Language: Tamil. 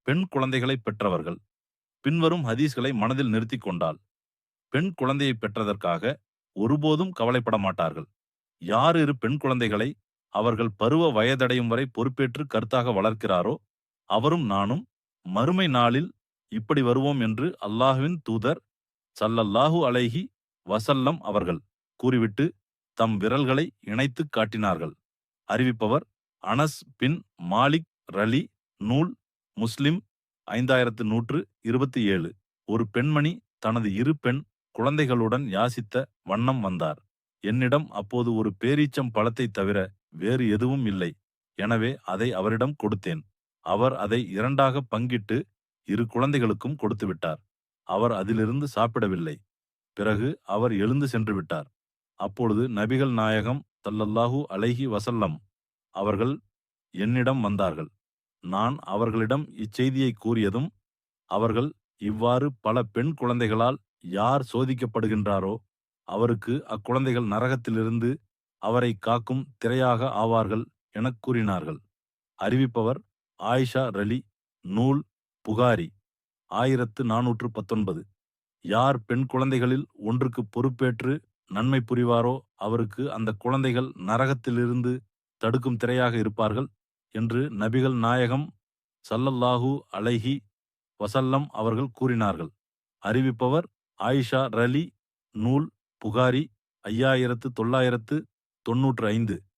பெண் குழந்தைகளை பெற்றவர்கள் பின்வரும் ஹதீஸ்களை மனதில் நிறுத்திக் கொண்டால் பெண் குழந்தையை பெற்றதற்காக ஒருபோதும் கவலைப்பட மாட்டார்கள். யார் இரு பெண் குழந்தைகளை அவர்கள் பருவ வயதடையும் வரை பொறுப்பேற்று கருத்தாக வளர்க்கிறாரோ அவரும் நானும் மறுமை நாளில் இப்படி வருவோம் என்று அல்லாஹ்வின் தூதர் ஸல்லல்லாஹு அலைஹி வஸல்லம் அவர்கள் கூறிவிட்டு தம் விரல்களை இணைத்துக் காட்டினார்கள். அறிவிப்பவர் அனஸ் பின் மாலிக் ரலி. நூல் முஸ்லிம் 5127. ஒரு பெண்மணி தனது இரு பெண் குழந்தைகளுடன் யாசித்த வண்ணம் வந்தார். என்னிடம் அப்போது ஒரு பேரீச்சம் பழத்தை தவிர வேறு எதுவும் இல்லை. எனவே அதை அவரிடம் கொடுத்தேன். அவர் அதை இரண்டாக பங்கிட்டு இரு குழந்தைகளுக்கும் கொடுத்துவிட்டார். அவர் அதிலிருந்து சாப்பிடவில்லை. பிறகு அவர் எழுந்து சென்று விட்டார். அப்பொழுது நபிகள் நாயகம் ஸல்லல்லாஹு அலைஹி வஸல்லம் அவர்கள் என்னிடம் வந்தார்கள். நான் அவர்களிடம் இச்செய்தியை கூறியதும் அவர்கள், இவ்வாறு பல பெண் குழந்தைகளால் யார் சோதிக்கப்படுகின்றாரோ அவருக்கு அக்குழந்தைகள் நரகத்திலிருந்து அவரை காக்கும் திரையாக ஆவார்கள் எனக் கூறினார்கள். அறிவிப்பவர் ஆயிஷா ரலி. நூல் புகாரி 1419. யார் பெண் குழந்தைகளில் ஒன்றுக்கு பொறுப்பேற்று நன்மை புரிவாரோ அவருக்கு அந்த குழந்தைகள் நரகத்திலிருந்து தடுக்கும் திரையாக இருப்பார்கள் என்று நபிகள் நாயகம் ஸல்லல்லாஹு அலைஹி வஸல்லம் அவர்கள் கூறினார்கள். அறிவிப்பவர் ஆயிஷா ரலி. நூல் புகாரி 5995.